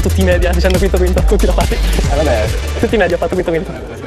tutti i media dicendo quinto, continua a fare. Tutti i media ha fatto quinto.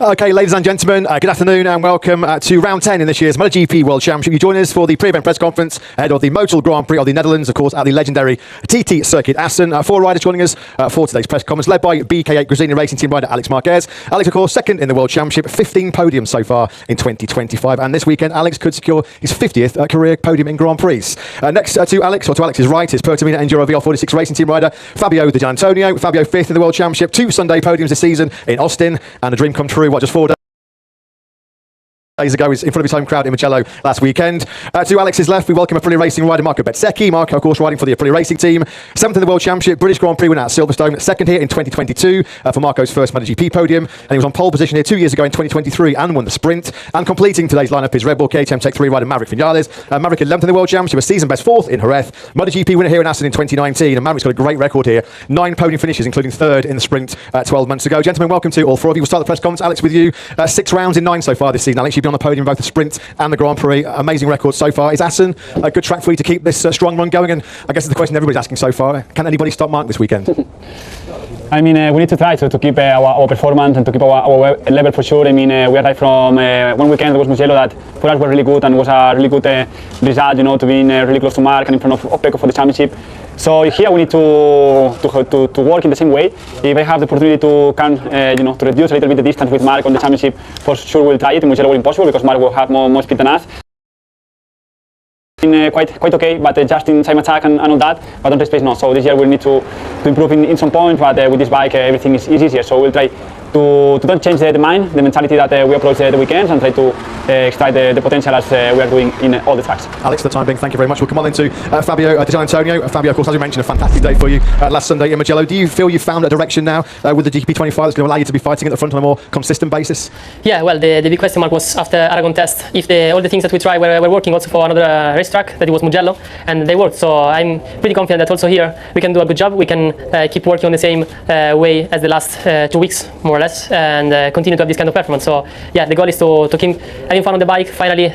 Okay, ladies and gentlemen, good afternoon and welcome to round 10 in this year's Motogp World Championship. You join us for the pre-event press conference ahead of the Motul Grand Prix of the Netherlands, of course, at the legendary TT circuit Assen. 4 riders joining us for today's press conference, led by BK8 Gresini Racing Team rider Alex Marquez. Alex, of course, second in the World Championship, 15 podiums so far in 2025. And this weekend, Alex could secure his 50th career podium in Grand Prix. Next to Alex, or to Alex's right, is Terima Enduro VR46 Racing Team rider Fabio the Antonio. Fabio 5th in the World Championship, 2 Sunday podiums this season in Austin, and a dream come true, just 4 days ago, is in front of his home crowd in Michelin last weekend. To Alex's left, we welcome Aprilia Racing rider Marco Benzechi. Marc, of course, riding for the Aprilia Racing team. 7th in the World Championship, British Grand Prix winner at Silverstone. 2nd here in 2022 for Marco's first Motogp podium. And he was on pole position here 2 years ago in 2023 and won the sprint. And completing today's lineup is Red Bull KTM Tech 3 rider Maverick Vinales. Maverick 11th in the World Championship, a season best 4th in Jerez. Motogp winner here in Assen in 2019. And Maverick's got a great record here. 9 podium finishes, including 3rd in the sprint 12 months ago. Gentlemen, welcome to all 4 of you. We'll start the press conference. Alex, with you. 6 rounds in 9 so far this season. Alex, you've been on the podium in both the sprint and the Grand Prix. Amazing record so far. Is Assen a good track for you to keep this strong run going? And I guess it's the question everybody's asking so far. Can anybody stop Marc this weekend? I mean, we need to try to keep our performance and to keep our level for sure. I mean, we arrived from one weekend, it was Mugello, that for us was really good and was a really good result, you know, to being really close to Marc and in front of Pecco for the championship. So here we need to work in the same way. If I have the opportunity to you know, to reduce a little bit the distance with Marc on the championship, for sure we'll try it. In Mugello was impossible because Marc will have more speed than us. Quite okay, but just in time attack and all that, but on race pace no. So this year we need to improve in some points, but with this bike everything is easier. So we'll try to don't change the mind, the mentality that we approach the weekends, and try to extract the potential as we are doing in all the tracks. Alex, for the time being, thank you very much. We'll come on then to Fabio the Antonio. Fabio, of course, as we mentioned, a fantastic day for you last Sunday in Mugello. Do you feel you've found a direction now with the GP25 that's going to allow you to be fighting at the front on a more consistent basis? Yeah, well, the big question mark was after Aragon test, if all the things that we tried were working also for another racetrack, that it was Mugello, and they worked. So I'm pretty confident that also here we can do a good job. We can keep working on the same way as the last 2 weeks, more or less, and continue to have this kind of performance. So yeah, the goal is to keep having fun on the bike, finally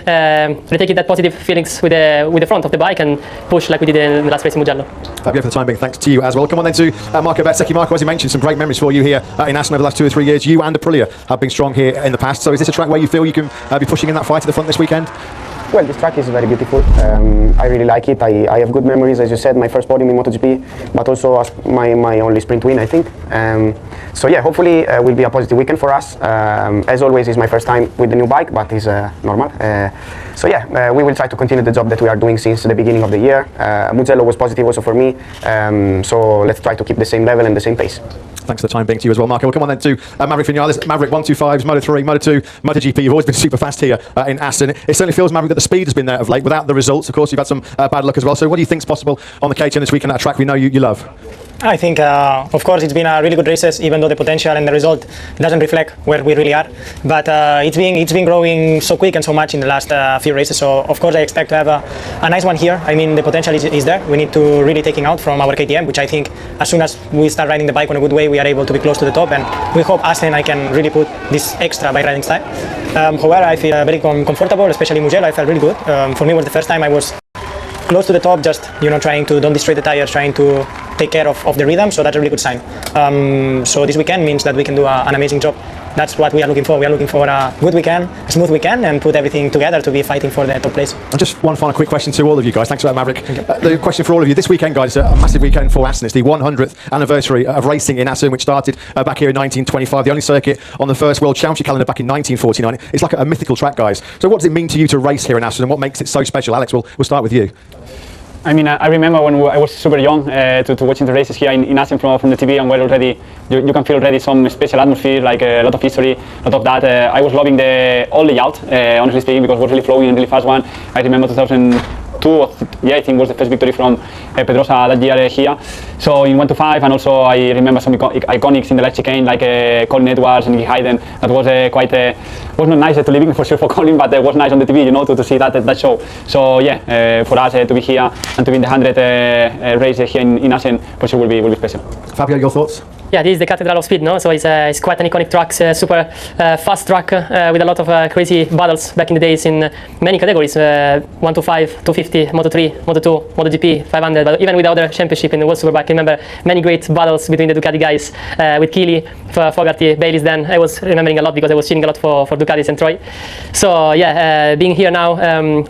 retaking that positive feelings with the front of the bike and push like we did in the last race in Mugello. Fabio, for the time being, thanks to you as well. Come on then to Marco Benzechi. Marco, as you mentioned, some great memories for you here in Assen over the last 2 or 3 years. You and Aprilia have been strong here in the past. So is this a track where you feel you can be pushing in that fight at the front this weekend? Well, this track is very beautiful. I really like it. I have good memories, as you said, my first podium in MotoGP, but also as my only sprint win, I think. So yeah, hopefully it will be a positive weekend for us. As always, it's my first time with the new bike, but it's normal. So yeah, we will try to continue the job that we are doing since the beginning of the year. Mugello was positive also for me, so let's try to keep the same level and the same pace. Thanks for the time being to you as well, Marco. We'll come on then to Maverick Vinales. Maverick 125s, Moto3, Moto2, MotoGP. You've always been super fast here in Assen. It certainly feels, Maverick, that the speed has been there of late without the results. Of course, you've had some bad luck as well. So what do you think is possible on the KTM this weekend at a track we know you love? I think, of course, it's been a really good races, even though the potential and the result doesn't reflect where we really are. But it's been growing so quick and so much in the last few races. So, of course, I expect to have a nice one here. I mean, the potential is there. We need to really take it out from our KTM, which I think as soon as we start riding the bike on a good way, we are able to be close to the top. And we hope Assen I can really put this extra bike riding style. However, I feel very comfortable, especially in Mugello. I felt really good. For me, it was the first time I was close to the top, just trying to don't destroy the tires, trying to take care of the rhythm, so that's a really good sign. So this weekend means that we can do an amazing job. That's what we are looking for. We are looking for a good weekend, a smooth weekend, and put everything together to be fighting for the top place. And just one final quick question to all of you guys. Thanks for that, Maverick. The question for all of you, this weekend, guys, is a massive weekend for Assen. It's the 100th anniversary of racing in Assen, which started back here in 1925, the only circuit on the first World Championship calendar back in 1949. It's like a mythical track, guys. So what does it mean to you to race here in Assen, and what makes it so special? Alex, we'll start with you. I mean, I remember when I was super young to watching the races here in Assen from the TV, and where already you can feel already some special atmosphere, like a lot of history, a lot of that. I was loving the layout, honestly speaking, because it was really flowing and really fast one. I remember 2002, I think was the first victory from Pedrosa that year here. So in 125, and also I remember some iconics in the light chicane, like Colin Edwards and Nicky Hayden. That was was not nice to live in for sure for Colin, but it was nice on the TV, to see that show. So yeah, for us to be here and to be in the 100th race here in Assen, for sure will be special. Fabio, your thoughts? Yeah, this is the Cathedral of Speed, no? So it's quite an iconic track, super fast track with a lot of crazy battles back in the days in many categories, 125, 250, Moto3, Moto2, MotoGP, 500, but even with the other championship in the World Superbike. I remember many great battles between the Ducati guys with Keely, Fogarty, Bayliss then. I was remembering a lot because I was cheering a lot for Ducatis and Troy. So yeah, being here now,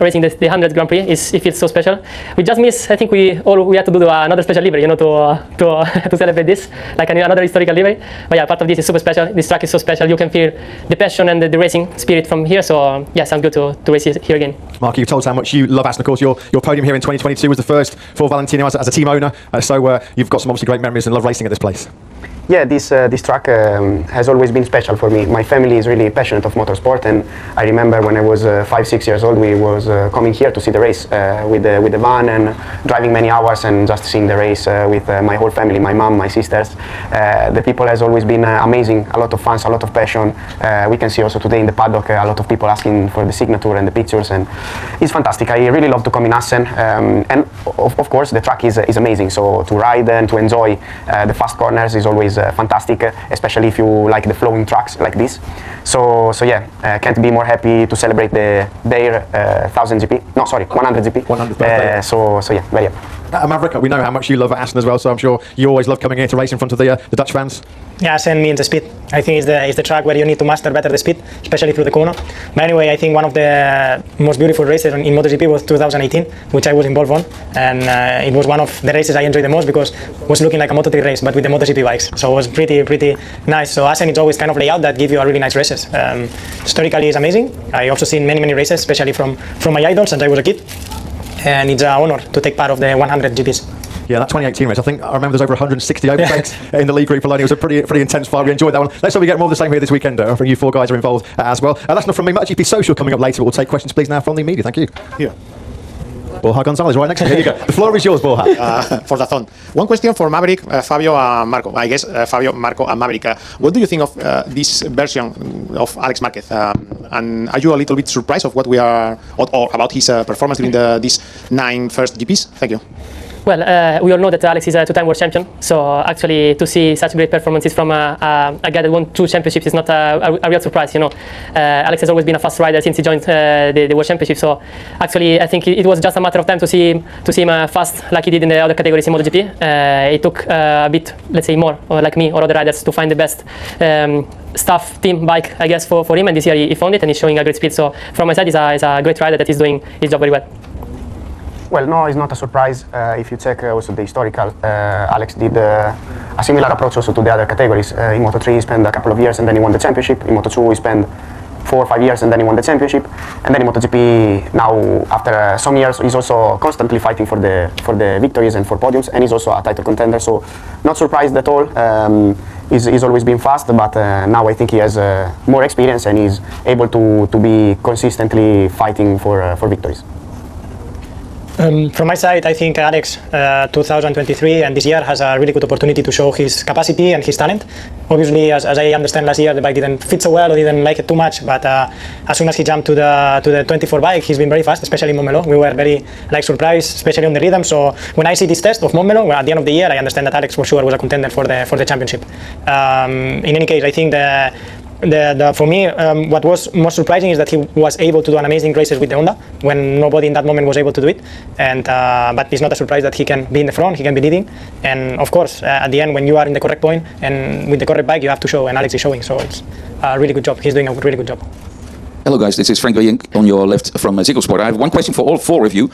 racing the 100th Grand Prix, it feels so special. We just miss, I think we had to do another special livery, you know, to celebrate this, like another historical livery. But yeah, part of this is super special. This track is so special. You can feel the passion and the racing spirit from here. So yeah, sounds good to race here again. Mark, you've told us how much you love Assen. Of course, your podium here in 2022 was the first for Valentino as a team owner. So you've got some obviously great memories and love racing at this place. Yeah, this track has always been special for me. My family is really passionate of motorsport, and I remember when I was 5-6 years old, we was coming here to see the race with the van and driving many hours and just seeing the race with my whole family, my mom, my sisters. The people has always been amazing, a lot of fans, a lot of passion. We can see also today in the paddock a lot of people asking for the signature and the pictures, and it's fantastic. I really love to come in Assen, and of course the track is amazing. So to ride and to enjoy the fast corners is always fantastic, especially if you like the flowing tracks like this. So yeah, can't be more happy to celebrate their 100 GP. 100th birthday. So yeah, very happy. Maverick, we know how much you love Assen as well, so I'm sure you always love coming here to race in front of the Dutch fans. Yeah, Assen means the speed. I think it's the track where you need to master better the speed, especially through the corner. But anyway, I think one of the most beautiful races in MotoGP was 2018, which I was involved on, and it was one of the races I enjoyed the most because it was looking like a Moto3 race, but with the MotoGP bikes. So it was pretty nice. So Assen is always kind of layout that give you a really nice races. Historically, it's amazing. I also seen many races, especially from my idols since I was a kid, and it's an honor to take part of the 100 GPs. Yeah, that 2018 race, I remember there's over 160 overtakes in the league group alone. It was a pretty intense fight. We enjoyed that one. Let's hope we get more of the same here this weekend. For you four guys are involved as well. That's enough from me. Motogp Social coming up later. We'll take questions, please, now from the media. Thank you. Here. Borja Gonzalez, right next to you. Here you go. The floor is yours, Borja. For the thon. One question for Maverick, Fabio and Marco. I guess Fabio, Marco and Maverick. What do you think of this version of Alex Marquez? And are you a little bit surprised of what we are, or about his performance during these 9 first GPs? Thank you. Well, we all know that Alex is a two-time world champion, so actually to see such great performances from a guy that won 2 championships is not a real surprise, you know. Alex has always been a fast rider since he joined the world championship, so actually I think it was just a matter of time to see him fast like he did in the other categories in MotoGP. It took a bit, let's say, more, or like me or other riders, to find the best staff team bike, I guess, for him, and this year he found it and he's showing a great speed. So from my side, he's a great rider that is doing his job very well. Well, no, it's not a surprise. If you check also the historical, Alex did a similar approach also to the other categories. In Moto3 he spent a couple of years and then he won the championship. In Moto2 he spent 4 or 5 years and then he won the championship. And then in MotoGP now, after some years, he's also constantly fighting for the victories and for podiums, and he's also a title contender. So not surprised at all. He's always been fast, but now I think he has more experience and he's able to be consistently fighting for victories. From my side, I think Alex 2023 and this year has a really good opportunity to show his capacity and his talent. Obviously, as I understand, last year the bike didn't fit so well or didn't like it too much, but as soon as he jumped to the 24 bike, he's been very fast, especially in Montmeló. We were very surprised, especially on the rhythm. So when I see this test of Montmeló, well, at the end of the year, I understand that Alex for sure was a contender for the championship. In any case, I think for me, what was most surprising is that he was able to do an amazing races with the Honda when nobody in that moment was able to do it. And but it's not a surprise that he can be in the front, he can be leading. And of course, at the end, when you are in the correct point and with the correct bike, you have to show. And Alex is showing, so it's a really good job. He's doing a really good job. Hello guys, this is Frank on your left from Ziggo Sport. I have one question for all 4 of you.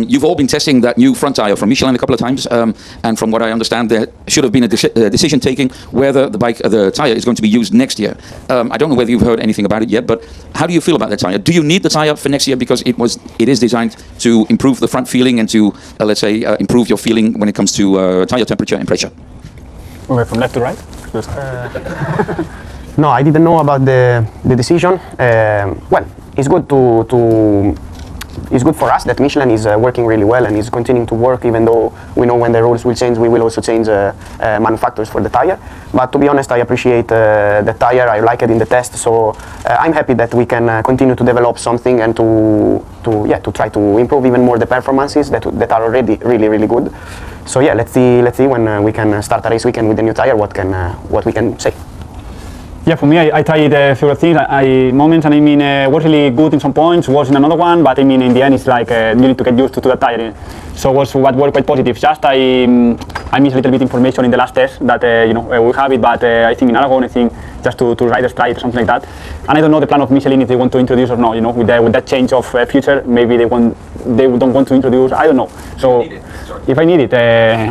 You've all been testing that new front tire from Michelin a couple of times, and from what I understand, there should have been a decision taking whether the tire is going to be used next year. I don't know whether you've heard anything about it yet, but how do you feel about that tire? Do you need the tire for next year because it is designed to improve the front feeling and to let's say improve your feeling when it comes to tire temperature and pressure? Okay, from left to right. No, I didn't know about the decision. Well, it's good it's good for us that Michelin is working really well and is continuing to work, even though we know when the rules will change, we will also change manufacturers for the tire. But to be honest, I appreciate the tire. I like it in the test, so I'm happy that we can continue to develop something and to try to improve even more the performances that are already really good. So yeah, let's see when we can start a race weekend with the new tire. What we can say. Yeah, for me, I tried several things. Moments, and I mean, was really good in some points, was in another one, but I mean, in the end, it's like you need to get used to that tire. So was what were quite positive. Just I missed a little bit information in the last test that we have it, but I think in Aragon, I think just to riders try it or something like that. And I don't know the plan of Michelin if they want to introduce or not. With that change of future, maybe they don't want to introduce. I don't know. So if I need it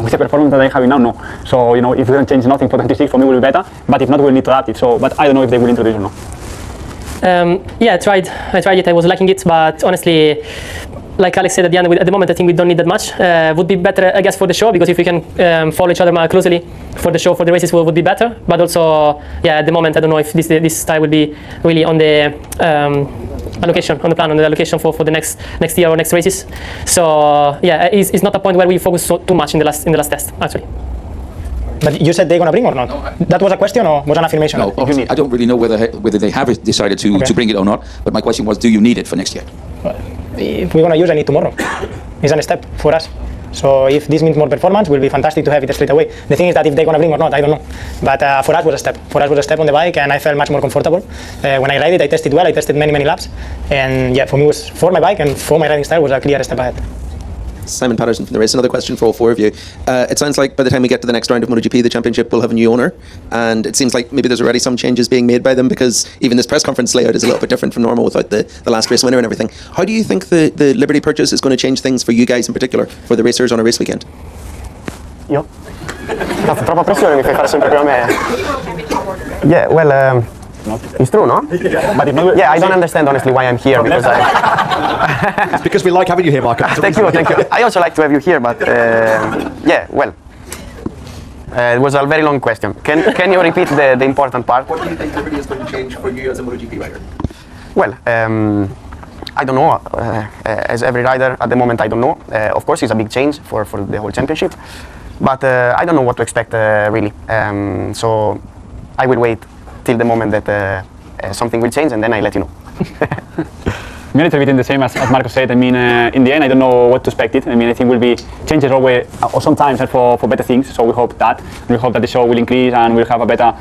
with the performance that I have now, no. So if we don't change nothing for 26, for me it will be better. But if not, we'll need to adapt it. So, but I don't know if they will introduce or not. Yeah, I tried it. I was liking it, but honestly, like Alex said at the end, at the moment I think we don't need that much. Would be better, I guess, for the show, because if we can follow each other more closely for the show, for the races, would be better. But also, yeah, at the moment I don't know if this style will be really on the allocation, on the plan, on the allocation for the next year or next races. So yeah, it's not a point where we focus too much in the last test actually. But you said they're going to bring or not? No. That was a question or was an affirmation? No, I don't really know whether they have decided to bring it or not. But my question was, do you need it for next year? If we're going to use it tomorrow, it's a step for us. So if this means more performance, it will be fantastic to have it straight away. The thing is that if they're going to bring or not, I don't know. But for us, it was a step. For us, it was a step on the bike, and I felt much more comfortable. When I ride it, I tested well. I tested many laps. And yeah, for me, it was for my bike and for my riding style was a clear step ahead. Simon Patterson from the race. Another question for all four of you. It sounds like by the time we get to the next round of MotoGP, the championship will have a new owner, and it seems like maybe there's already some changes being made by them, because even this press conference layout is a little bit different from normal without the last race winner and everything. How do you think the Liberty purchase is going to change things for you guys in particular, for the racers on a race weekend? Io? Cazzo, troppa pressione mi fai fare sempre per me. Yeah, well, it's true, no? But if not, yeah, I don't understand honestly why I'm here, because It's because we like having you here, Marc. Thank you. I also like to have you here, but yeah, well, it was a very long question. Can you repeat the important part? What do you think Liberty is going to change for you as a MotoGP rider? Well, I don't know. As every rider at the moment, I don't know. Of course, it's a big change for the whole championship, but I don't know what to expect really. So I will wait till the moment that something will change, and then I let you know. I mean, it's a bit in the same as Marco said. I mean, in the end, I don't know what to expect it. I mean, I think will be changes always, or sometimes for better things. So we hope that the show will increase and we'll have a better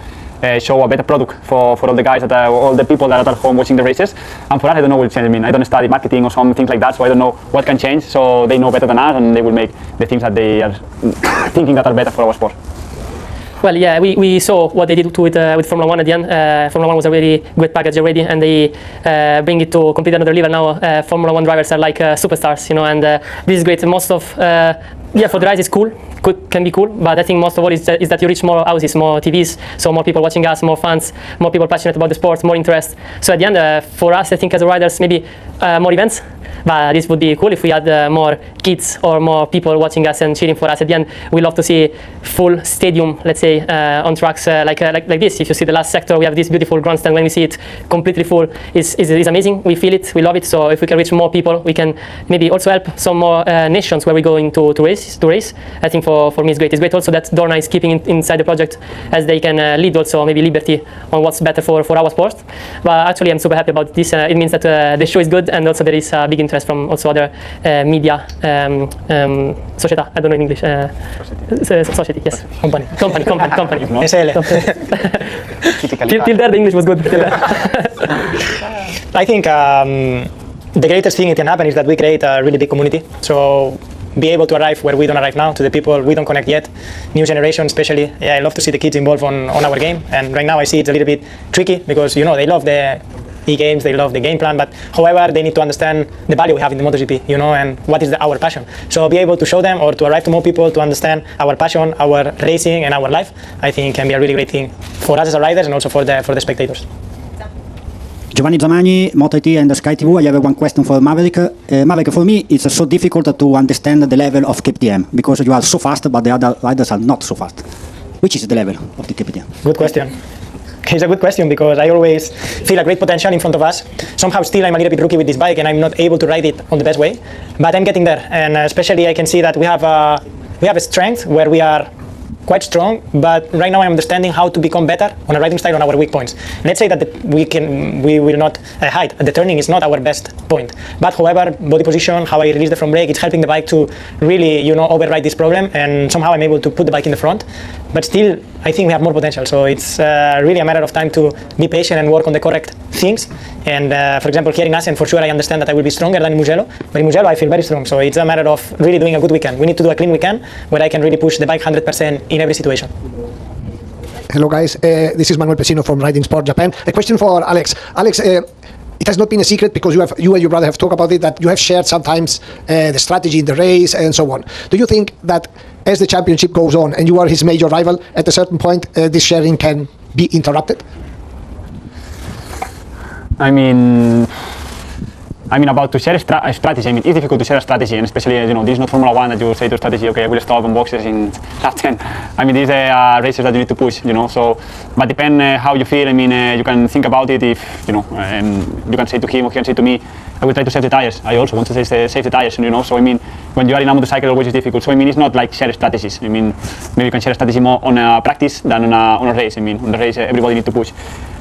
show, a better product for all the guys, all the people that are at home watching the races. And for us, I don't know what will change. I mean, I don't study marketing or some things like that, so I don't know what can change. So they know better than us, and they will make the things that they are thinking that are better for our sport. Well, yeah, we saw what they did to it with Formula 1 at the end. Formula 1 was a really great package already, and they bring it to complete another level now. Formula 1 drivers are like superstars, and this is great. Most of, for the rise it's cool, can be cool, but I think most of all is that you reach more houses, more TVs, so more people watching us, more fans, more people passionate about the sport, more interest. So at the end, for us, I think as riders, maybe more events. But this would be cool if we had more kids or more people watching us and cheering for us. At the end, we love to see full stadium, let's say, on tracks like this. If you see the last sector, we have this beautiful grandstand. When we see it completely full, is amazing. We feel it, we love it. So if we can reach more people, we can maybe also help some more nations where we're going to race. I think for me it's great. It's great also that Dorna is keeping inside the project, as they can lead also maybe Liberty on what's better for our sport. But actually, I'm super happy about this. It means that the show is good, and also there is a big interest from also other media, società, I don't know in English, society, yes. Company. SL. Till there the English was good. I think the greatest thing that can happen is that we create a really big community. So be able to arrive where we don't arrive now, to the people we don't connect yet, new generation especially. Yeah, I love to see the kids involved on our game, and right now I see it's a little bit tricky because they love the e-games, they love the game plan, but however they need to understand the value we have in the MotoGP, and what is our passion. So be able to show them or to arrive to more people to understand our passion, our racing and our life, I think can be a really great thing for us as riders and also for the spectators. Giovanni Zamagni, Moto80 and Sky TV. I have one question for Maverick. Maverick, for me, it's so difficult to understand the level of KTM because you are so fast, but the other riders are not so fast. Which is the level of the KTM? Good question. It's a good question because I always feel a great potential in front of us. Somehow still I'm a little bit rookie with this bike and I'm not able to ride it on the best way, but I'm getting there. And especially I can see that we have a strength where we are quite strong, but right now I'm understanding how to become better on a riding style on our weak points. Let's say that we will not hide. The turning is not our best point, but however, body position, how I release the front brake, it's helping the bike to really, override this problem, and somehow I'm able to put the bike in the front. But still, I think we have more potential. So it's really a matter of time to be patient and work on the correct things. And for example, here in Assen, for sure, I understand that I will be stronger than in Mugello, but in Mugello I feel very strong. So it's a matter of really doing a good weekend. We need to do a clean weekend where I can really push the bike 100% in every situation. Hello guys, this is Manuel Pesino from Riding Sport Japan. A question for Alex. Alex, it has not been a secret because you and your brother have talked about it, that you have shared sometimes the strategy in the race and so on. Do you think that as the championship goes on and you are his major rival, at a certain point this sharing can be interrupted? I mean, about to share a strategy, it's difficult to share a strategy, and especially, this is not Formula 1 that you say to strategy, okay, I will stop on boxes in lap 10. These are races that you need to push, so, but depend how you feel. You can think about it if, and you can say to him or he can say to me, I will try to save the tires. I also want to save the tires, so when you are in a motorcycle, always is difficult. So it's not like share strategies. Maybe you can share a strategy more on a practice than on a race. On the race, everybody needs to push.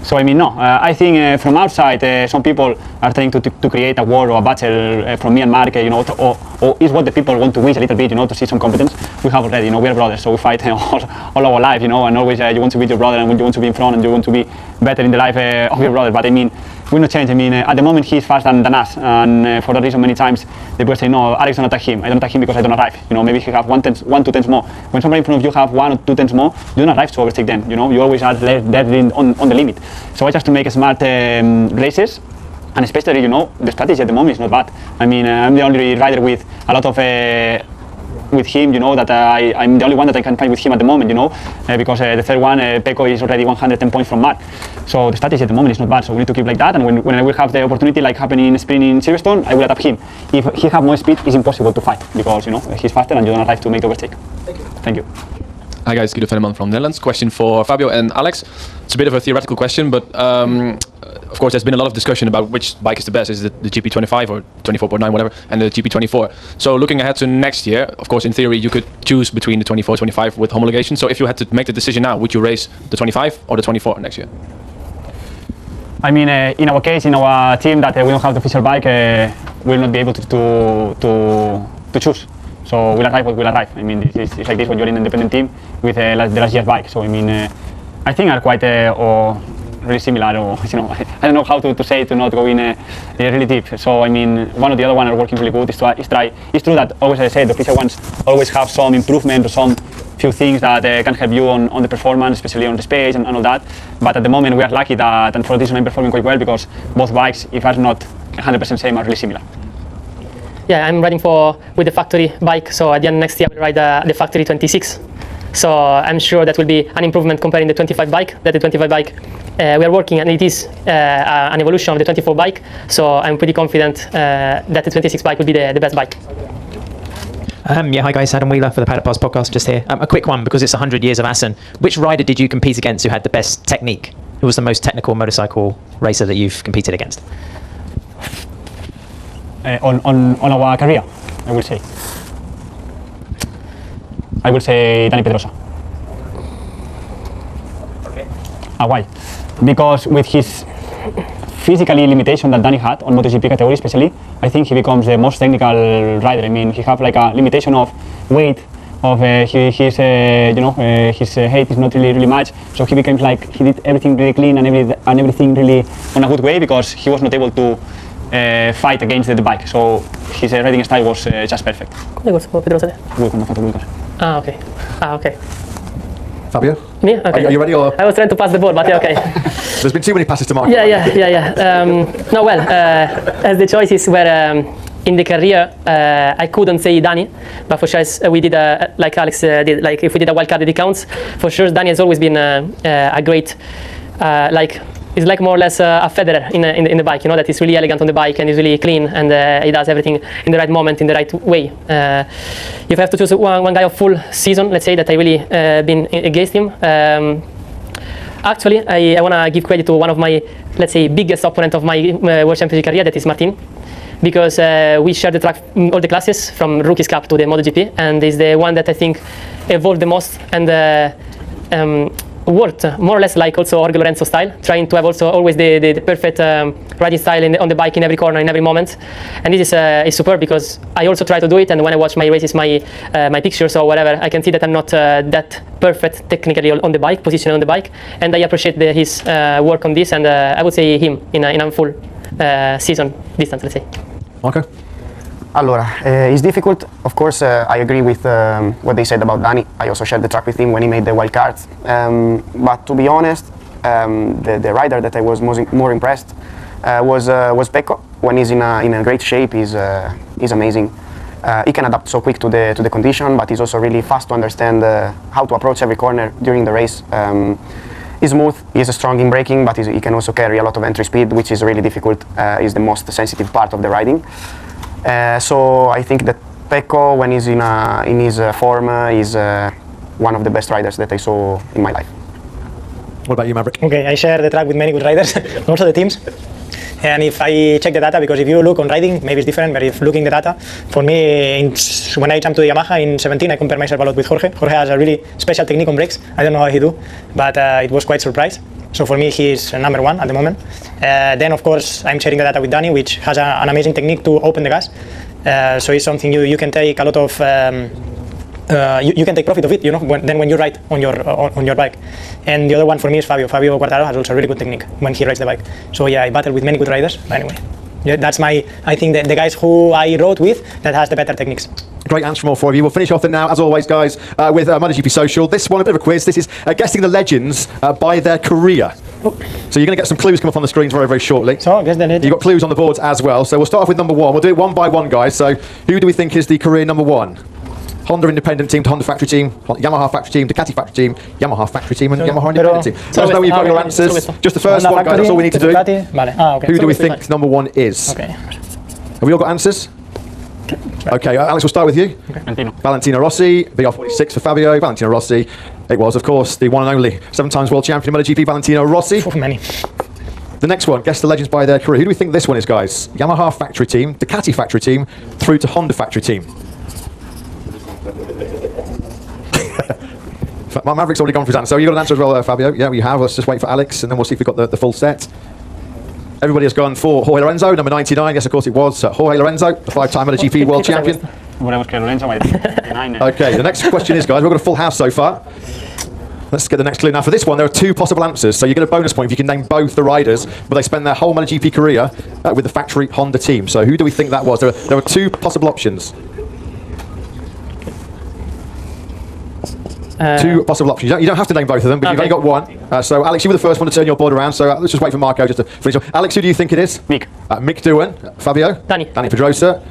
So no. I think from outside, some people are trying to create a war or a battle from me and Marc, or is what the people want to wish a little bit, to see some competence. We have already, we are brothers, so we fight all our life, and always you want to beat your brother, and you want to be in front, and you want to be better in the life of your brother. But we're not changing. At the moment he's faster than us, and for that reason many times the people say, no, Alex, don't attack him. I don't attack him because I don't arrive. Maybe he have 1 2 tenths more. When somebody in front of you have 1 or 2 tenths more, you don't arrive to overtake them. You always are there on the limit. So I just to make smart races, and especially the strategy at the moment is not bad. I'm the only rider with a lot of with him, that I'm the only one that I can fight with him at the moment, because the third one, Pecco, is already 110 points from Marc. So the strategy at the moment is not bad, so we need to keep like that, and when I will have the opportunity, like happening in sprint in Silverstone, I will attack him. If he have more speed, it's impossible to fight, because he's faster and you don't arrive to make the overtake. Thank you. Hi guys, Guido Venneman from Netherlands. Question for Fabio and Alex. It's a bit of a theoretical question, but of course there's been a lot of discussion about which bike is the best. Is it the GP25 or 24.9, whatever, and the GP24? So looking ahead to next year, of course in theory you could choose between the 24, 25 with homologation. So if you had to make the decision now, would you race the 25 or the 24 next year? In our case, in our team that we don't have the official bike, we'll not be able to choose. So we'll arrive what we'll arrive. It's like this when you're in an independent team with the last year's bike. So I think are quite really similar, or I don't know how to say it to not go in really deep. So one or the other one are working really good. It's true that always, as I said, the official ones always have some improvement or some few things that can help you on the performance, especially on the space and all that. But at the moment we are lucky that, and for this I'm performing quite well, because both bikes, if are not 100% same, are really similar. Yeah, I'm riding with the factory bike, so at the end of next year I will ride the factory 26. So I'm sure that will be an improvement comparing the 25 bike. That the 25 bike we are working, and it is an evolution of the 24 bike. So I'm pretty confident that the 26 bike will be the best bike. Hi guys, Adam Wheeler for the Paddock Pass podcast just here. A quick one, because it's 100 years of Assen. Which rider did you compete against who had the best technique? Who was the most technical motorcycle racer that you've competed against? On our career, I will say Dani Pedrosa. Okay. Why? Because with his physical limitation that Dani had on MotoGP category especially, I think he becomes the most technical rider. he have like a limitation of weight, of his height is not really much, so he becomes like, he did everything really clean and everything really on a good way, because he was not able to fight against the bike, so his riding style was just perfect. Okay. Fabio? Me? Okay. Are you ready? Or? I was trying to pass the ball, but yeah, okay. There's been too many passes to Marc. Yeah. As the choices were in the career, I couldn't say Dani, but for sure we did like Alex did. Like if we did a wildcard, it counts. For sure, Dani has always been a great It's like more or less a Federer in the bike, that he's really elegant on the bike and he's really clean, and he does everything in the right moment, in the right way. If I have to choose one guy of full season, let's say that I really been against him. Actually, I want to give credit to one of my, let's say, biggest opponent of my World Championship career, that is Martin. Because we share the track, all the classes from Rookies Cup to the MotoGP, and is the one that I think evolved the most and worked more or less like also Jorge Lorenzo style, trying to have also always the perfect riding style on the bike in every corner, in every moment. And this is superb because I also try to do it, and when I watch my races, my pictures or whatever, I can see that I'm not that perfect technically on the bike, positioned on the bike, and I appreciate his work on this, and I would say him in a full season distance, let's say. Marco? Allora, it's difficult. Of course, I agree with what they said about Dani. I also shared the track with him when he made the wild cards. But to be honest, the rider that I was more impressed was Pecco. When he's in a great shape, he's amazing. He can adapt so quick to the condition, but he's also really fast to understand how to approach every corner during the race. He's smooth, he's strong in braking, but he can also carry a lot of entry speed, which is really difficult. Is the most sensitive part of the riding. So I think that Pecco, when he's in his form, is one of the best riders that I saw in my life. What about you, Maverick? Okay, I share the track with many good riders, also the teams. And if I check the data, because if you look on riding, maybe it's different, but if looking the data, for me, when I jumped to the Yamaha in 17, I compare myself a lot with Jorge. Jorge has a really special technique on brakes. I don't know how he do, but it was quite surprised. So for me, he's number one at the moment. Then, of course, I'm sharing the data with Dani, which has an amazing technique to open the gas. So it's something you can take a lot of, you can take profit of it, you know, when you ride on your bike. And the other one for me is Fabio. Fabio Quartararo has also a really good technique when he rides the bike. So yeah, I battle with many good riders. But anyway, yeah, that's I think the guys who I rode with that has the better techniques. Great answer from all four of you. We'll finish off then now, as always, guys, with Motogp Social. This one, a bit of a quiz. This is guessing the legends by their career. So you're going to get some clues come up on the screens very, very shortly. So I guess then you've got clues on the boards as well. So we'll start off with number one. We'll do it one by one, guys. So who do we think is the career number one? Honda independent team to Honda factory team, Yamaha factory team, Ducati factory team, Yamaha factory team, and Yamaha independent team. Let us know when you've got your answers. Just the first one, guys. That's all we need to do. Okay. Who do we think number one is? Okay. Have we all got answers? Okay, Alex, we'll start with you. Okay. Valentino Rossi, VR46 for Fabio. Valentino Rossi, it was, of course, the one and only 7-time world champion in MotoGP, Valentino Rossi. For many. The next one, guess the legends by their career. Who do we think this one is, guys? Yamaha factory team, Ducati factory team, through to Honda factory team. Maverick's already gone for his answer. So you got an answer as well, Fabio? Yeah, we have. Let's just wait for Alex, and then we'll see if we've got the full set. Everybody has gone for Jorge Lorenzo, number 99. Yes, of course it was. Jorge Lorenzo, the 5-time MotoGP world champion. Okay, the next question is, guys, we've got a full house so far. Let's get the next clue. Now, for this one, there are two possible answers. So you get a bonus point if you can name both the riders, but they spend their whole MotoGP career with the factory Honda team. So who do we think that was? There are two possible options. Two possible options. You don't have to name both of them, but you've only got one. So, Alex, you were the first one to turn your board around, so let's just wait for Marco just to finish off. Alex, who do you think it is? Mick. Mick Doohan. Fabio? Dani Pedrosa.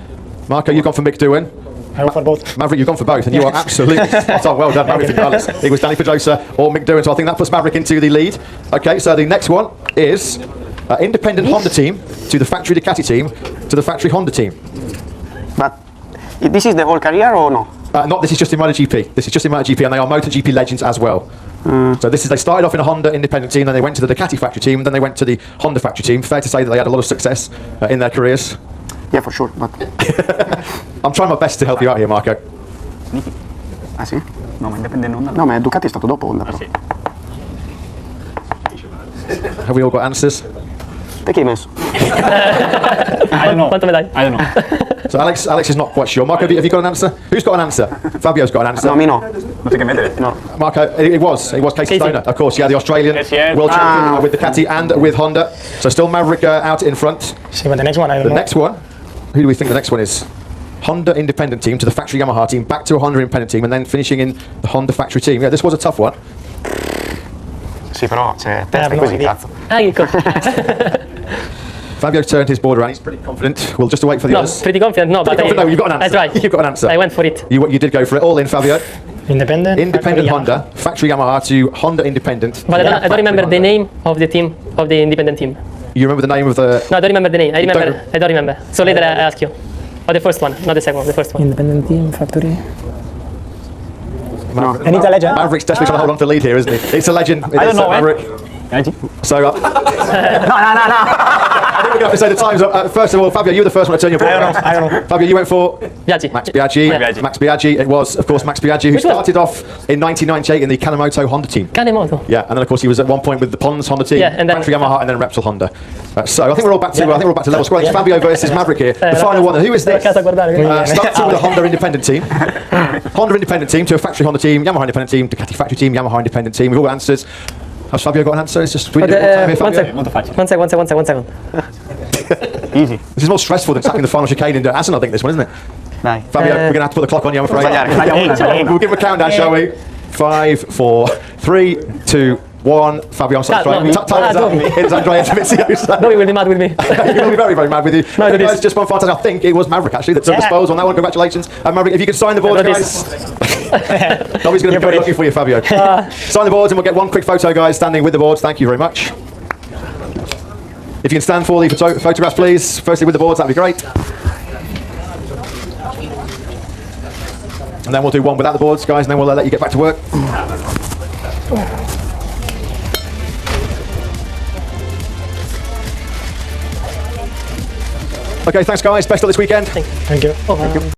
Marco, you've gone for Mick Doohan. I went for both. Maverick, you've gone for both, and you are absolutely spot on. Well done, Maverick. It was Dani Pedrosa or Mick Doohan, so I think that puts Maverick into the lead. Okay, so the next one is independent Honda team to the factory Ducati team to the factory Honda team. But this is the whole career or no? Not, this is just in MotoGP. This is just in MotoGP, and they are MotoGP legends as well. So they started off in a Honda independent team, then they went to the Ducati factory team, and then they went to the Honda factory team. Fair to say that they had a lot of success in their careers. Yeah, for sure. But I'm trying my best to help you out here, Marco. Ah sì? No, ma indipendente Honda. No, ma Ducati è stato dopo Honda però. Have we all got answers? Te chi hai messo? I don't know. I don't know. So Alex is not quite sure. Marco, have you got an answer? Who's got an answer? Fabio's got an answer. No, me no. No. Marco, it was Casey Stoner, of course. Yeah, the Australian world champion with Ducati and with Honda. So still Maverick out in front. See, but the next one, I don't know. The next one, who do we think the next one is? Honda independent team to the factory Yamaha team, back to a Honda independent team, and then finishing in the Honda factory team. Yeah, this was a tough one. Sì, però c'è testa così, cazzo. Fabio's turned his board around. He's pretty confident. We'll just wait for the others. Pretty confident. No, but no, you've got an answer. That's right. You've got an answer. I went for it. You did go for it. All in, Fabio. Independent Honda, factory Yamaha to Honda independent. But I don't remember the name of the team, of the independent team. You remember the name of the... No, I don't remember the name. I don't remember. So later I ask you. Or the first one, not the second one, the first one. Independent team, factory. Maverick. And it's a legend. Maverick's desperately trying to hold on to the lead here, isn't he? It's a legend. I don't know, Maverick. So, no. we're going to have to say the times up. First of all, Fabio, you were the first one to turn your board around. I don't know. Fabio, you went for Biaggi. Max Biaggi. Yeah. Max Biaggi. It was, of course, Max Biaggi, who Which one? started off in 1998 in the Kanemoto Honda team. Kanemoto. Yeah, and then of course he was at one point with the Pons Honda team, Yeah, and then- Factory Yamaha, and then Repsol Honda. So I think we're all back to level square. It's Fabio versus Maverick here. The final one. Who is this? Started with a Honda independent team, Honda independent team to a factory Honda team, Yamaha independent team, Ducati factory team, Yamaha independent team. We've all got answers. Has Fabio got an answer? It's just One second. Easy. This is more stressful than tackling the final chicane in Assen, I think, this one, isn't it? Dai. Fabio, we're going to have to put the clock on you, I'm afraid. We'll give him a countdown, shall we? 5, 4, 3, 2, 1. Fabio, I'm sorry. Time is up. It's Andrea Davizioso. Nobody will be mad with me. You'll be very, very mad with you. No, guys, just one final time. I think it was Maverick, actually, that took the spoils on that one. Congratulations. Maverick, if you could sign the boards, guys. Nobody's going to be looking for you, Fabio. Sign the boards and we'll get one quick photo, guys, standing with the boards. Thank you very much. If you can stand for the photographs, please. Firstly with the boards, that'd be great. And then we'll do one without the boards, guys, and then we'll let you get back to work. Okay, thanks, guys. Best of this weekend. Thank you. Thank you.